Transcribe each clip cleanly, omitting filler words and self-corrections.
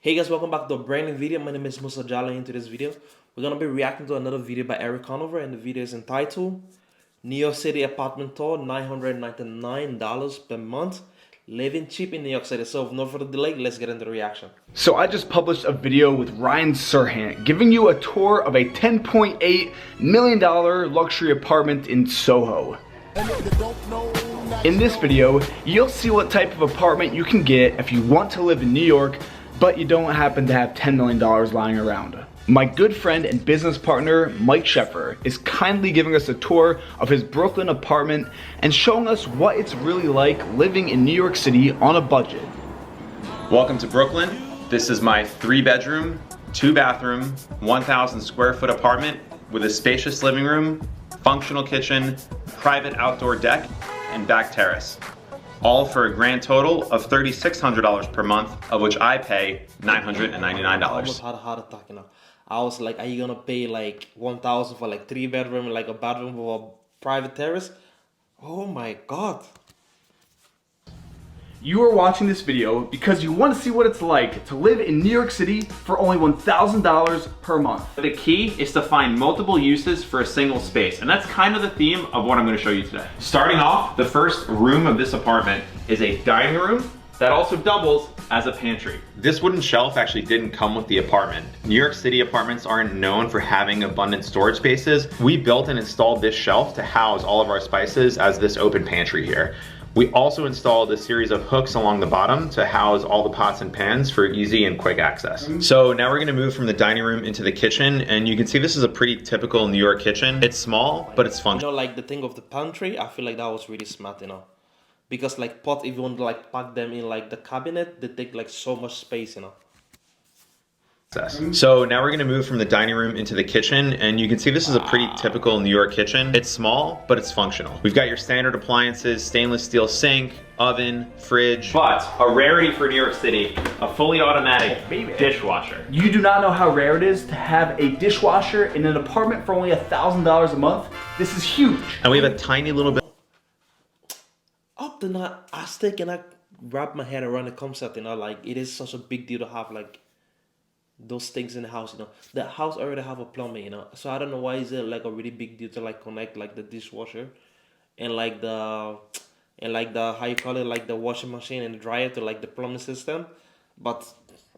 Hey guys, welcome back to a brand new video. My name is Musa Jala. In today's video, we're gonna be reacting to another video by Erik Conover, and the video is entitled New York City Apartment Tour, $999 per month. Living cheap in New York City. So with no further delay, let's get into the reaction. So I just published a video with Ryan Serhant giving you a tour of a $10.8 million luxury apartment in Soho. In this video, you'll see what type of apartment you can get if you want to live in New York, but you don't happen to have $10 million lying around. My good friend and business partner, Mike Sheffer, is kindly giving us a tour of his Brooklyn apartment and showing us what it's really like living in New York City on a budget. Welcome to Brooklyn. This is my 3-bedroom, 2-bathroom, 1,000 square foot apartment with a spacious living room, functional kitchen, private outdoor deck, and back terrace. All for a grand total of $3,600 per month, of which I pay $999. I almost had a heart attack, you know. I was like, are you gonna pay like $1,000 for like 3-bedroom, like a bathroom with a private terrace? Oh my God. You are watching this video because you want to see what it's like to live in New York City for only $1,000 per month. The key is to find multiple uses for a single space, and that's kind of the theme of what I'm going to show you today. Starting off, the first room of this apartment is a dining room that also doubles as a pantry. This wooden shelf actually didn't come with the apartment. New York City apartments aren't known for having abundant storage spaces. We built and installed this shelf to house all of our spices as this open pantry here. We also installed a series of hooks along the bottom to house all the pots and pans for easy and quick access. So now we're gonna move from the dining room into the kitchen, and you can see this is a pretty typical New York kitchen. It's small, but it's functional. You know, like the thing of the pantry, I feel like that was really smart, you know. Because like pot, if you want to like pack them in like the cabinet, they take like so much space, you know. So now we're gonna move from the dining room into the kitchen, and you can see this is a pretty typical New York kitchen. It's small, but it's functional. We've got your standard appliances, stainless steel sink, oven, fridge. But a rarity for New York City, a fully automatic dishwasher. You do not know how rare it is to have a dishwasher in an apartment for only $1,000 a month. This is huge. And we have a tiny little bit. Up to now, I still cannot wrap my head around the concept, you know, like it is such a big deal to have like those things in the house, you know. The house already have a plumbing, you know, so I don't know why is it like a really big deal to like connect like the dishwasher and like the how you call it, like the washing machine and the dryer to like the plumbing system. But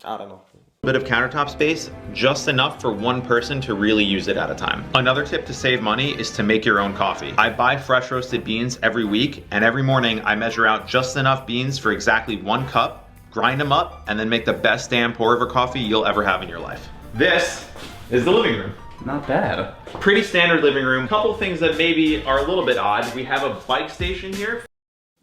I don't know. Bit of countertop space, just enough for one person to really use it at a time. Another tip to save money is to make your own coffee. I buy fresh roasted beans every week, and every morning I measure out just enough beans for exactly 1 cup, grind them up, and then make the best damn pour over coffee you'll ever have in your life. This is the living room. Not bad. Pretty standard living room. Couple things that maybe are a little bit odd. We have a bike station here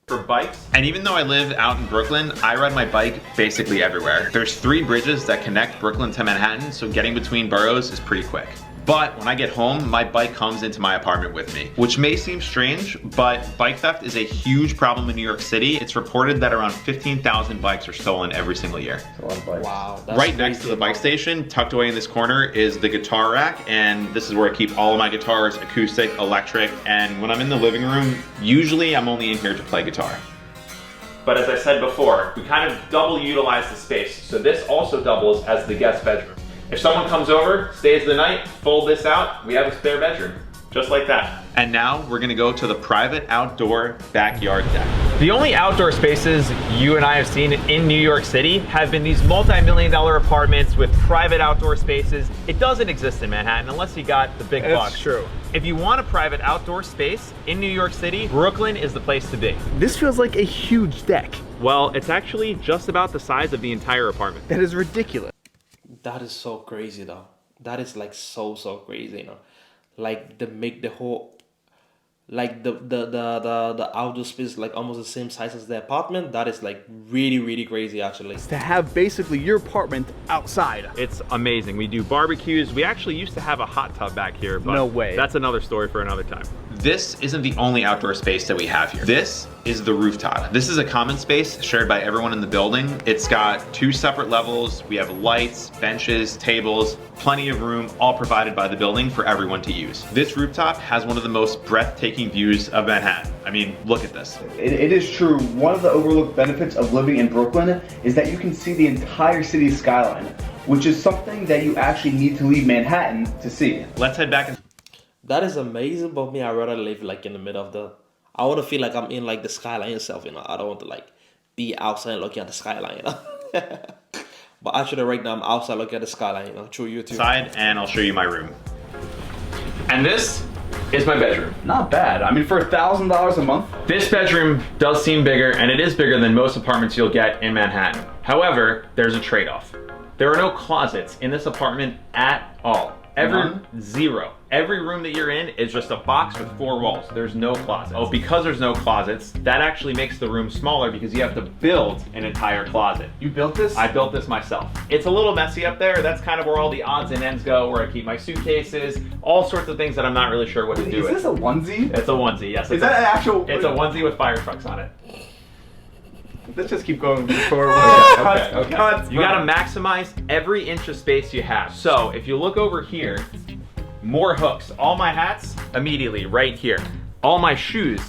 for bikes. And even though I live out in Brooklyn, I ride my bike basically everywhere. There's 3 bridges that connect Brooklyn to Manhattan, so getting between boroughs is pretty quick. But when I get home, my bike comes into my apartment with me, which may seem strange, but bike theft is a huge problem in New York City. It's reported that around 15,000 bikes are stolen every single year. That's a lot of bikes. Wow. That's right next to the bike station, tucked away in this corner, is the guitar rack, and this is where I keep all of my guitars, acoustic, electric, and when I'm in the living room, usually I'm only in here to play guitar. But as I said before, we kind of double utilize the space, so this also doubles as the guest bedroom. If someone comes over, stays the night, fold this out, we have a spare bedroom. Just like that. And now we're gonna go to the private outdoor backyard deck. The only outdoor spaces you and I have seen in New York City have been these multi-million-dollar apartments with private outdoor spaces. It doesn't exist in Manhattan unless you got the big bucks. That's true. If you want a private outdoor space in New York City, Brooklyn is the place to be. This feels like a huge deck. Well, it's actually just about the size of the entire apartment. That is ridiculous. That is so crazy though. That is like so crazy, you know. Like they make the whole like the outdoor space like almost the same size as the apartment. That is like really crazy actually. To have basically your apartment outside. It's amazing. We do barbecues. We actually used to have a hot tub back here, but no way. That's another story for another time. This isn't the only outdoor space that we have here. This is the rooftop. This is a common space shared by everyone in the building. It's got 2 separate levels. We have lights, benches, tables, plenty of room, all provided by the building for everyone to use. This rooftop has one of the most breathtaking views of Manhattan. I mean, look at this. It is true, one of the overlooked benefits of living in Brooklyn is that you can see the entire city skyline, which is something that you actually need to leave Manhattan to see. Let's head back. That is amazing, but me, I'd rather live like in the middle of the. I want to feel like I'm in like the skyline itself, you know. I don't want to like be outside looking at the skyline, you know. But actually, right now I'm outside looking at the skyline, you know, through YouTube. Inside, and I'll show you my room. And this is my bedroom. Not bad. I mean, for $1,000 a month. This bedroom does seem bigger, and it is bigger than most apartments you'll get in Manhattan. However, there's a trade-off. There are no closets in this apartment at all. Zero. Every room that you're in is just a box with 4 walls. There's no closets. Oh, because there's no closets, that actually makes the room smaller because you have to build an entire closet. You built this? I built this myself. It's a little messy up there. That's kind of where all the odds and ends go, where I keep my suitcases, all sorts of things that I'm not really sure what to do with. Is this a onesie? It's a onesie, yes. Is that an actual? It's a onesie with fire trucks on it. Let's just keep going forward. Okay. You gotta maximize every inch of space you have. So if you look over here, more hooks. All my hats, immediately right here. All my shoes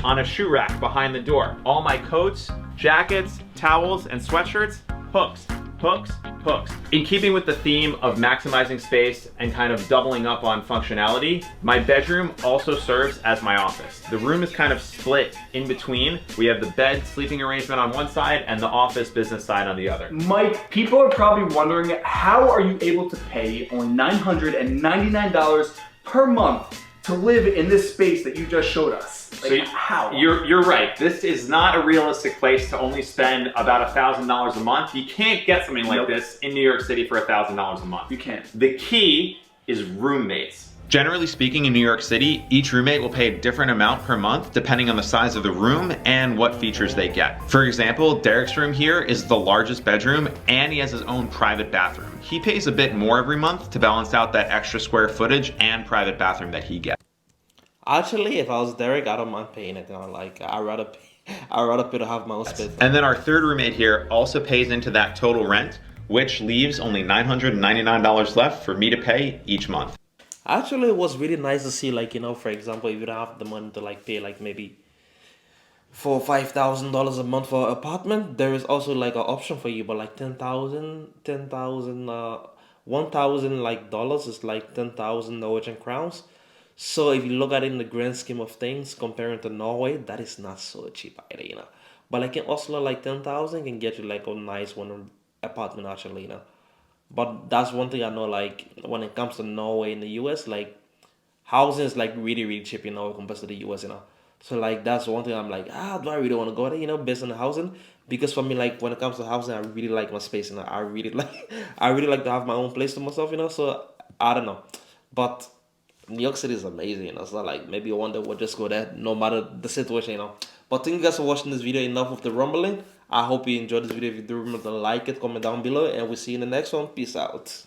on a shoe rack behind the door. All my coats, jackets, towels, and sweatshirts, hooks, hooks, hooks. In keeping with the theme of maximizing space and kind of doubling up on functionality, my bedroom also serves as my office. The room is kind of split in between. We have the bed sleeping arrangement on one side and the office business side on the other. Mike, people are probably wondering, how are you able to pay only $999 per month to live in this space that you just showed us? Like, how? You're right. This is not a realistic place to only spend about $1,000 a month. You can't get something like this in New York City for $1,000 a month. You can't. The key is roommates. Generally speaking, in New York City, each roommate will pay a different amount per month depending on the size of the room and what features they get. For example, Derek's room here is the largest bedroom and he has his own private bathroom. He pays a bit more every month to balance out that extra square footage and private bathroom that he gets. Actually, if I was Derek, I don't mind paying it. You know, like I'd rather pay to have my own space. And then our third roommate here also pays into that total rent, which leaves only $999 left for me to pay each month. Actually, it was really nice to see, like, you know, for example, if you don't have the money to like pay like maybe $4,000 or $5,000 a month for an apartment, there is also like an option for you, but like 1,000 like dollars is like 10,000 Norwegian crowns. So if you look at it in the grand scheme of things, comparing to Norway, that is not so cheap either, you know. But like in Oslo, like 10,000 can get you like a nice one apartment actually, you know. But that's one thing I know, like when it comes to Norway and the US, like housing is like really, really cheap in Norway compared to the US, you know. So like that's one thing I'm like, do I really want to go there, you know, based on the housing? Because for me, like when it comes to housing, I really like my space, you know. I really like to have my own place to myself, you know. So I don't know, but New York City is amazing, you know. It's not like maybe one day we'll just go there, no matter the situation, you know. But thank you guys for watching this video. Enough of the rumbling. I hope you enjoyed this video. If you do, remember to like it, comment down below, and we'll see you in the next one. Peace out.